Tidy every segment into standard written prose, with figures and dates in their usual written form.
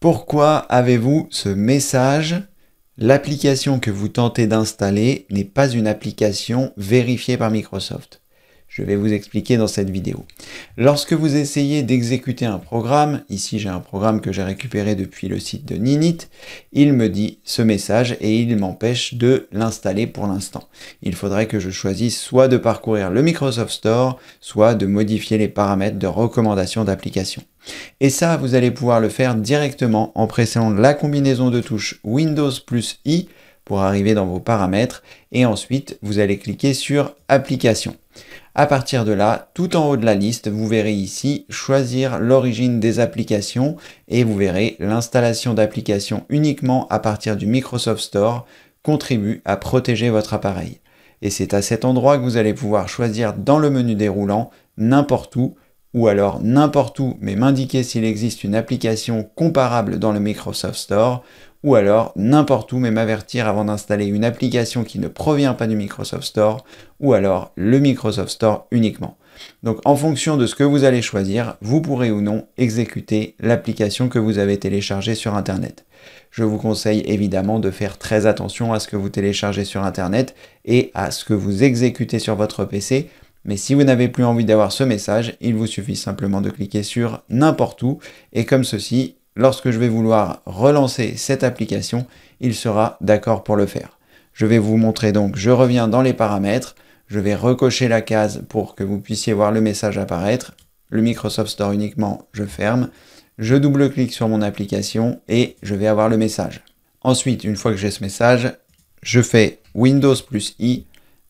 Pourquoi avez-vous ce message? L'application que vous tentez d'installer n'est pas une application vérifiée par Microsoft. Je vais vous expliquer dans cette vidéo. Lorsque vous essayez d'exécuter un programme, ici j'ai un programme que j'ai récupéré depuis le site de Ninit, il me dit ce message et il m'empêche de l'installer pour l'instant. Il faudrait que je choisisse soit de parcourir le Microsoft Store, soit de modifier les paramètres de recommandation d'application. Et ça, vous allez pouvoir le faire directement en pressant la combinaison de touches Windows plus I pour arriver dans vos paramètres et ensuite vous allez cliquer sur Applications. À partir de là, tout en haut de la liste, vous verrez ici choisir l'origine des applications et vous verrez l'installation d'applications uniquement à partir du Microsoft Store contribue à protéger votre appareil. Et c'est à cet endroit que vous allez pouvoir choisir dans le menu déroulant n'importe où ou alors n'importe où, mais m'indiquer s'il existe une application comparable dans le Microsoft Store, ou alors n'importe où, mais m'avertir avant d'installer une application qui ne provient pas du Microsoft Store, ou alors le Microsoft Store uniquement. Donc en fonction de ce que vous allez choisir, vous pourrez ou non exécuter l'application que vous avez téléchargée sur Internet. Je vous conseille évidemment de faire très attention à ce que vous téléchargez sur Internet et à ce que vous exécutez sur votre PC. Mais si vous n'avez plus envie d'avoir ce message, il vous suffit simplement de cliquer sur n'importe où et comme ceci, lorsque je vais vouloir relancer cette application, il sera d'accord pour le faire. Je vais vous montrer donc, je reviens dans les paramètres, je vais recocher la case pour que vous puissiez voir le message apparaître, le Microsoft Store uniquement, je ferme, je double-clique sur mon application et je vais avoir le message. Ensuite, une fois que j'ai ce message, je fais Windows plus I,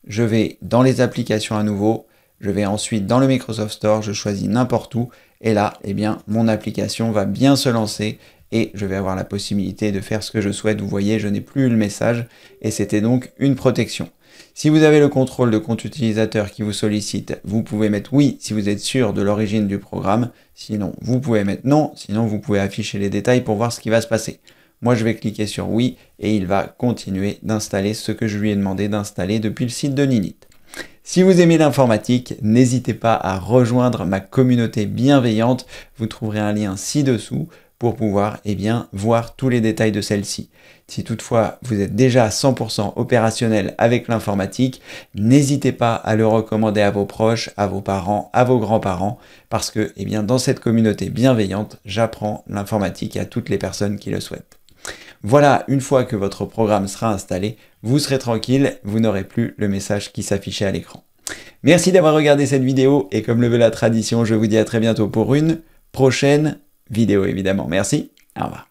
je vais dans les applications à nouveau, je vais ensuite dans le Microsoft Store, je choisis n'importe où, et là, eh bien, mon application va bien se lancer et je vais avoir la possibilité de faire ce que je souhaite. Vous voyez, je n'ai plus eu le message et c'était donc une protection. Si vous avez le contrôle de compte utilisateur qui vous sollicite, vous pouvez mettre oui si vous êtes sûr de l'origine du programme, sinon vous pouvez mettre non, sinon vous pouvez afficher les détails pour voir ce qui va se passer. Moi, je vais cliquer sur oui et il va continuer d'installer ce que je lui ai demandé d'installer depuis le site de Ninit. Si vous aimez l'informatique, n'hésitez pas à rejoindre ma communauté bienveillante. Vous trouverez un lien ci-dessous pour pouvoir voir tous les détails de celle-ci. Si toutefois vous êtes déjà à 100% opérationnel avec l'informatique, n'hésitez pas à le recommander à vos proches, à vos parents, à vos grands-parents, parce que dans cette communauté bienveillante, j'apprends l'informatique à toutes les personnes qui le souhaitent. Voilà, une fois que votre programme sera installé, vous serez tranquille, vous n'aurez plus le message qui s'affichait à l'écran. Merci d'avoir regardé cette vidéo et comme le veut la tradition, je vous dis à très bientôt pour une prochaine vidéo évidemment. Merci, au revoir.